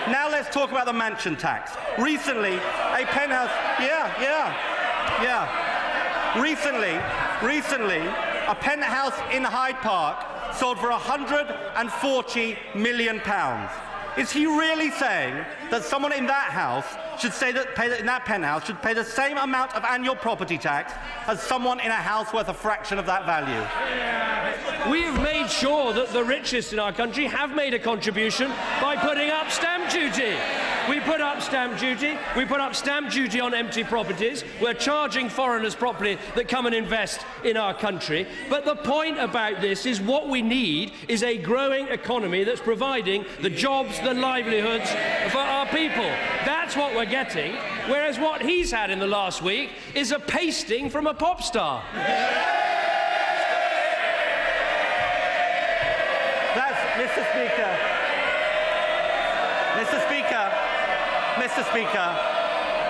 Now let's talk about the mansion tax. Recently, a penthouse... Recently, a penthouse in Hyde Park sold for £140 million. Is he really saying that someone in that house should in that penthouse should pay the same amount of annual property tax as someone in a house worth a fraction of that value? We have made sure that the richest in our country have made a contribution by putting up stamp duty. We put up stamp duty. We put up stamp duty on empty properties. We're charging foreigners properly that come and invest in our country. But the point about this is what we need is a growing economy that's providing the jobs, the livelihoods for our people. That's what we're getting. Whereas what he's had in the last week is a pasting from a pop star. Mr. Speaker,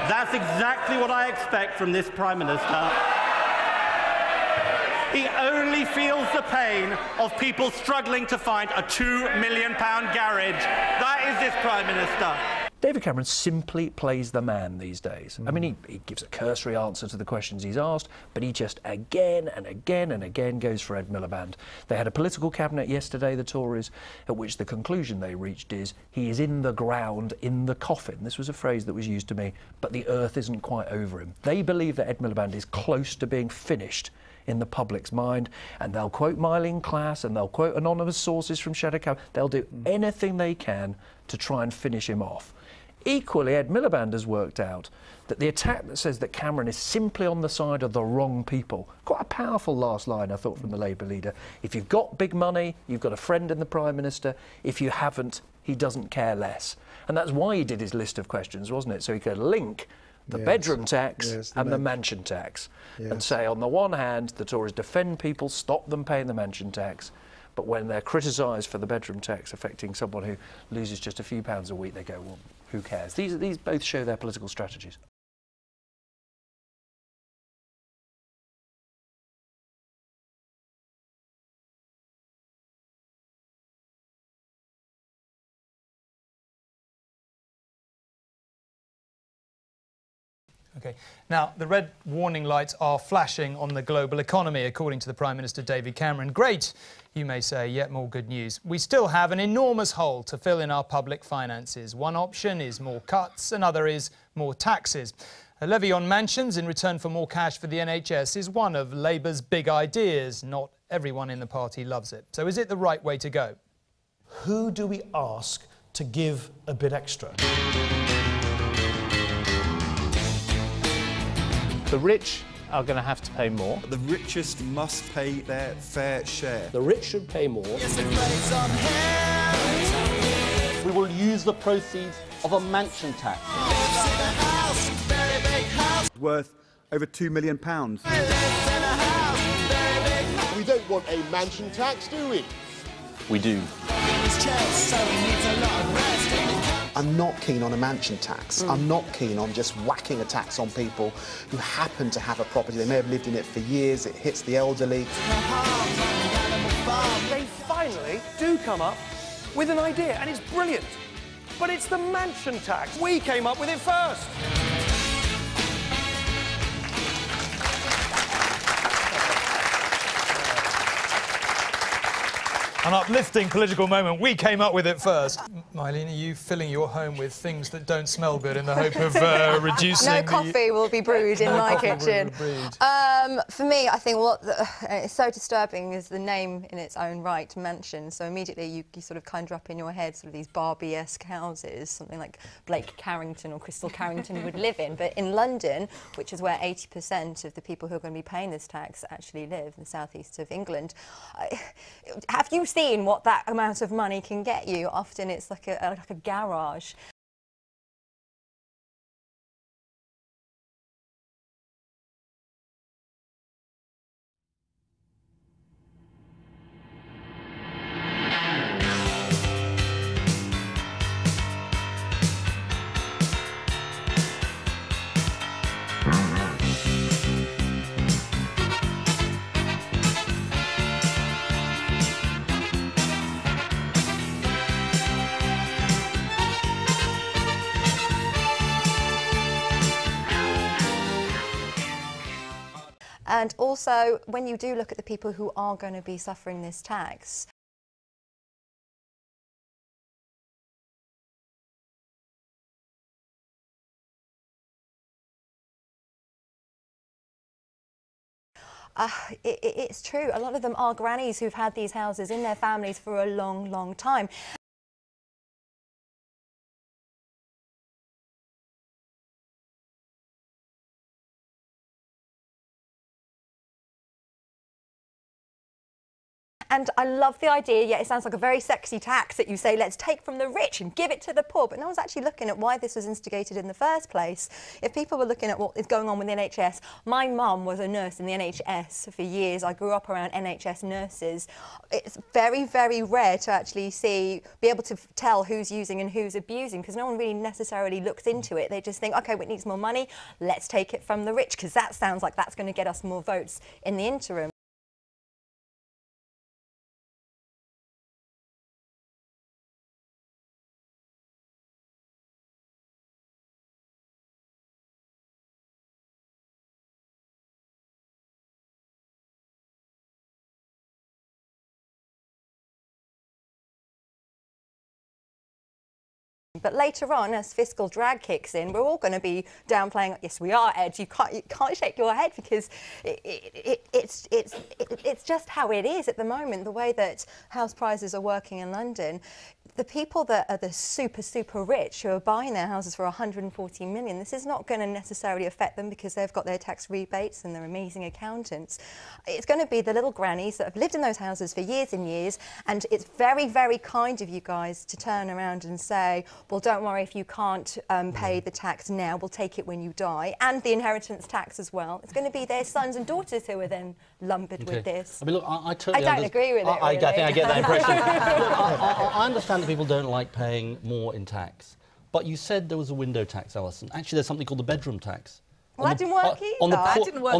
that's exactly what I expect from this Prime Minister. He only feels the pain of people struggling to find a £2 million garage. That is this Prime Minister. David Cameron simply plays the man these days. I mean, he gives a cursory answer to the questions he's asked, but he just again and again and again goes for Ed Miliband. They had a political cabinet yesterday, the Tories, at which the conclusion they reached is he is in the ground, in the coffin. This was a phrase that was used to me, but the earth isn't quite over him. They believe that Ed Miliband is close to being finished in the public's mind, and they'll quote Myleene Klass and they'll quote anonymous sources from Shadow Cabinet. They'll do anything they can to try and finish him off. Equally, Ed Miliband has worked out that the attack that says that Cameron is simply on the side of the wrong people, quite a powerful last line, I thought, from the Labour leader. If you've got big money, you've got a friend in the Prime Minister. If you haven't, he doesn't care less. And that's why he did his list of questions, wasn't it? So he could link the bedroom tax and the mansion tax and say, on the one hand, the Tories defend people, stop them paying the mansion tax, but when they're criticised for the bedroom tax affecting someone who loses just a few pounds a week, they go, well, who cares? These both show their political strategies. OK. Now, the red warning lights are flashing on the global economy, according to the Prime Minister David Cameron. Great, you may say, yet more good news. We still have an enormous hole to fill in our public finances. One option is more cuts, another is more taxes. A levy on mansions in return for more cash for the NHS is one of Labour's big ideas. Not everyone in the party loves it. So is it the right way to go? Who do we ask to give a bit extra? The rich are going to have to pay more. The richest must pay their fair share. The rich should pay more. We will use the proceeds of a mansion tax. Worth over £2 million. We don't want a mansion tax, do we? We do. I'm not keen on a mansion tax. I'm not keen on just whacking a tax on people who happen to have a property. They may have lived in it for years. It hits the elderly. They finally do come up with an idea, and it's brilliant. But it's the mansion tax. We came up with it first. An uplifting political moment. We came up with it first. Myleene, are you filling your home with things that don't smell good in the hope of reducing No coffee will be brewed in my kitchen. For me, I think what is so disturbing is the name in its own right, mansion. So immediately you sort of conjure up in your head sort of these Barbie-esque houses, something like Blake Carrington or Crystal Carrington would live in. But in London, which is where 80% of the people who are going to be paying this tax actually live, in the southeast of England, have you seen what that amount of money can get you? Often it's like a garage. And also, when you do look at the people who are going to be suffering this tax, it's true. A lot of them are grannies who've had these houses in their families for a long, long time. And I love the idea, yeah, it sounds like a very sexy tax that you say, let's take from the rich and give it to the poor. But no one's actually looking at why this was instigated in the first place. If people were looking at what is going on with the NHS, my mum was a nurse in the NHS for years. I grew up around NHS nurses. It's very, very rare to actually be able to tell who's using and who's abusing, because no one really necessarily looks into it. They just think, OK, it needs more money, let's take it from the rich, because that sounds like that's going to get us more votes in the interim. But later on, as fiscal drag kicks in, we're all going to be downplaying. Yes, we are, Ed. You can't shake your head, because it's just how it is at the moment. The way that house prices are working in London, the people that are the super, super rich who are buying their houses for 140 million, this is not going to necessarily affect them because they've got their tax rebates and they're amazing accountants. It's going to be the little grannies that have lived in those houses for years and years, and it's very, very kind of you guys to turn around and say, well, don't worry if you can't pay the tax now, we'll take it when you die, and the inheritance tax as well. It's going to be their sons and daughters who are then lumbered with this. I mean, look, I totally don't agree with it, really. I think I get that impression. Look, I understand that people don't like paying more in tax, but you said there was a window tax, Alison. Actually, there's something called the bedroom tax. Well, that didn't work either. On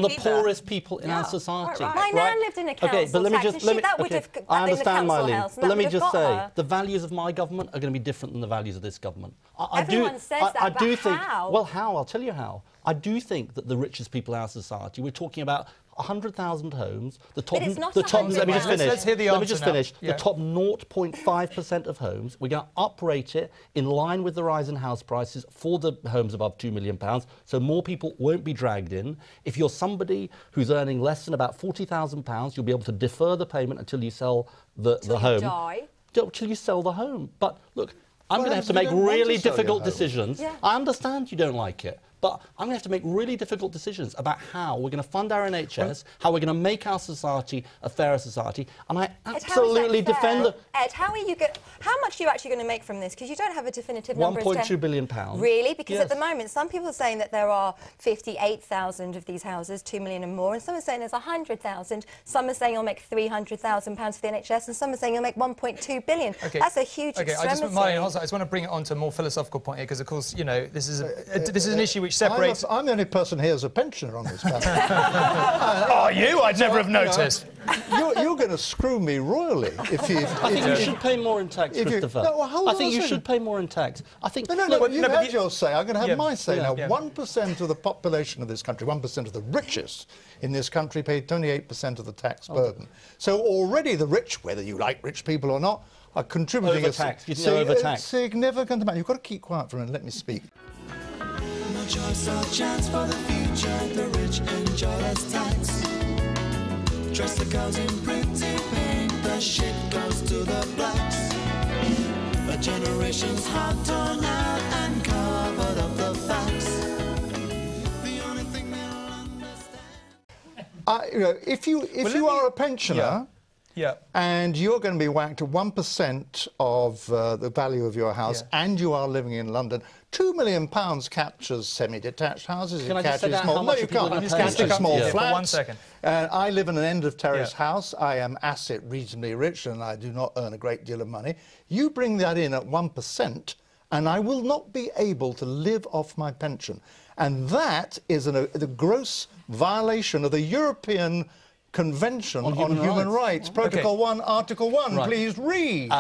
the poorest people in our society. My nan lived in a council tax, and that would have I understand, Myleene, but let me just say, the values of my government are going to be different than the values of this government. Everyone says that, but how? Well, how? I'll tell you how. I do think that the richest people in our society, we're talking about 100,000 homes, the top, let me just finish. Let's hear the let me just finish. Yeah. The top 0.5% of homes, we're going to uprate it in line with the rise in house prices for the homes above £2 million, so more people won't be dragged in. If you're somebody who's earning less than about £40,000, you'll be able to defer the payment until you sell the home. Till you sell the home. But look, I'm going to have to make really difficult decisions. Yeah. I understand you don't like it, but I'm going to have to make really difficult decisions about how we're going to fund our NHS, how we're going to make our society a fairer society, and I absolutely defend the... Ed, how much are you actually going to make from this? Because you don't have a definitive number. £1.2 billion. Really? Because at the moment, some people are saying that there are 58,000 of these houses, 2 million and more, and some are saying there's 100,000. Some are saying you'll make £300,000 for the NHS, and some are saying you'll make £1.2 billion. Okay. That's a huge extremity. I just want to bring it on to a more philosophical point here, because, of course, you know, this is an issue which separates... I'm the only person here as a pensioner on this panel. Are you? I'd never have noticed. You're going to screw me royally if you... I think you should pay more in tax, Christopher. I think you should pay more in tax. I think... No, you've had your say. I'm going to have my say now. 1% of the population of this country, 1% of the richest in this country pay 28% of the tax burden. So already the rich, whether you like rich people or not, are contributing a significant amount. You've got to keep quiet for a minute. Let me speak. No choice or chance for the future. The rich enjoy less tax. Trust that goes in pretty pink. The shit goes to the blacks. A generation's heart torn out and covered up the facts. The only thing they'll understand. If you are a pensioner. And you're going to be whacked at 1% of the value of your house, and you are living in London. £2 million captures semi-detached houses. Can I just say that? How much you can't. It catches small flats. For 1 second. I live in an end-of-terrace house. I am asset reasonably rich, and I do not earn a great deal of money. You bring that in at 1%, and I will not be able to live off my pension. And that is the gross violation of the European Convention on Human Rights. Protocol 1, Article 1. Please read.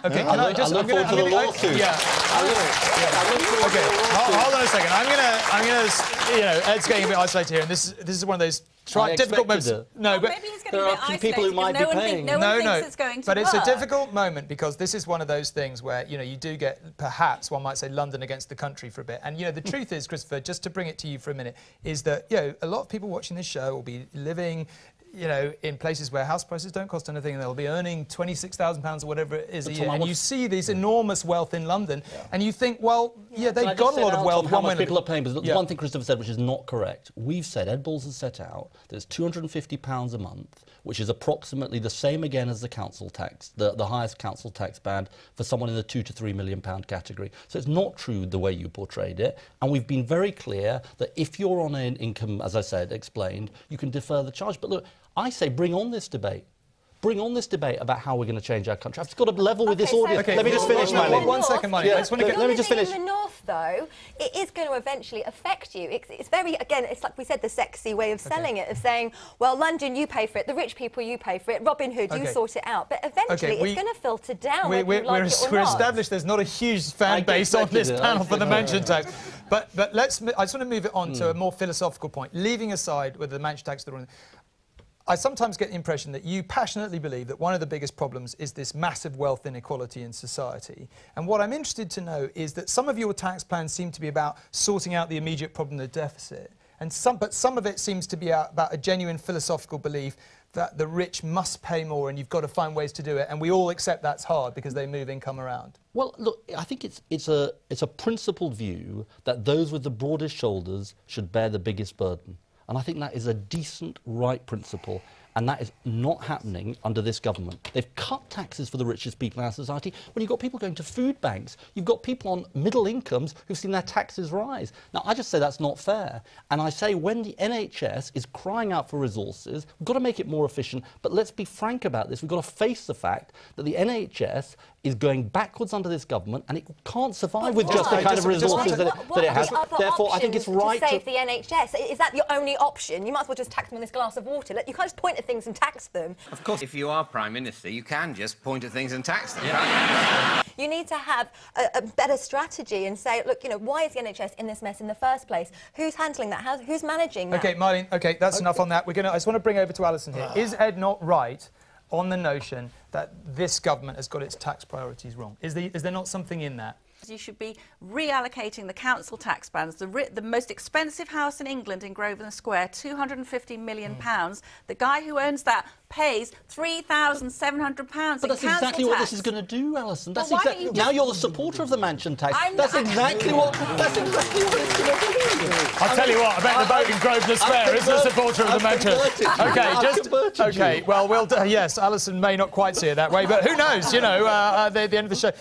Okay, Yeah. can I just... I look forward to the lawsuit. Yeah. Okay, hold on a second. I'm gonna, you know, Ed's getting a bit isolated here, and this is one of those difficult moments. No, but maybe he's going there to are be a few people who might be paying. No one thinks it's going to but work. it's a difficult moment because this is one of those things where, you know, you do get, perhaps one might say, London against the country for a bit. And, you know, the truth is, Christopher, just to bring it to you for a minute, is that, you know, a lot of people watching this show will be living, you know, in places where house prices don't cost anything, and they'll be earning £26,000 or whatever it is a year. And you see this enormous wealth in London, and you think, well, yeah, they've got a lot of wealth. How much people are paying? But the one thing Christopher said, which is not correct, we've said, Ed Balls has set out, there's £250 a month, which is approximately the same again as the council tax, the highest council tax band for someone in the £2 to £3 million category. So it's not true the way you portrayed it. And we've been very clear that if you're on an income, as I said, explained, you can defer the charge. But look, I say bring on this debate. Bring on this debate about how we're going to change our country. I've just got to level with this audience. Okay, let me just finish, Myleene. 1 second, Myleene. Yeah, let me just finish. In the north, though, it is going to eventually affect you. It's very, again, it's like we said, the sexy way of selling it, of saying, well, London, you pay for it, the rich people, you pay for it, Robin Hood, you sort it out. But eventually, it's going to filter down whether you like it or we're not. established there's not a huge fan base on this panel for the mansion tax. But I just want to move it on to a more philosophical point. Leaving aside whether the mansion tax is the wrong... I sometimes get the impression that you passionately believe that one of the biggest problems is this massive wealth inequality in society. And what I'm interested to know is that some of your tax plans seem to be about sorting out the immediate problem of the deficit, but some of it seems to be about a genuine philosophical belief that the rich must pay more and you've got to find ways to do it, and we all accept that's hard because they move income around. Well, look, I think it's a principled view that those with the broadest shoulders should bear the biggest burden. And I think that is a decent, right principle, and that is not happening under this government. They've cut taxes for the richest people in our society. When you've got people going to food banks, you've got people on middle incomes who've seen their taxes rise. Now, I just say that's not fair. And I say when the NHS is crying out for resources, we've got to make it more efficient. But let's be frank about this. We've got to face the fact that the NHS is going backwards under this government, and it can't survive with just the kind of resources that it has. Therefore, I think it's right to save the NHS. Is that your only option? You might as well just tax them on this glass of water. You can't just point at things and tax them. Of course, if you are Prime Minister, you can just point at things and tax them, can't you? You need to have a better strategy and say, look, you know, why is the NHS in this mess in the first place? Who's handling that? Who's managing that? OK, Myleene, OK, that's enough on that. I just want to bring over to Alison here. Is Ed not right on the notion that this government has got its tax priorities wrong? Is there not something in that? You should be reallocating the council tax bands. The most expensive house in England in Grosvenor Square, £250 million. The guy who owns that pays £3,700 But that's exactly what this is going to do, Alison. That's well, exactly. Now you're the supporter of the mansion tax. That's exactly what it's going to do. I'll tell you what. I bet the vote in Grosvenor Square is the supporter of the mansion. OK, well, yes, Alison may not quite see it that way, but who knows? You know, at the end of the show.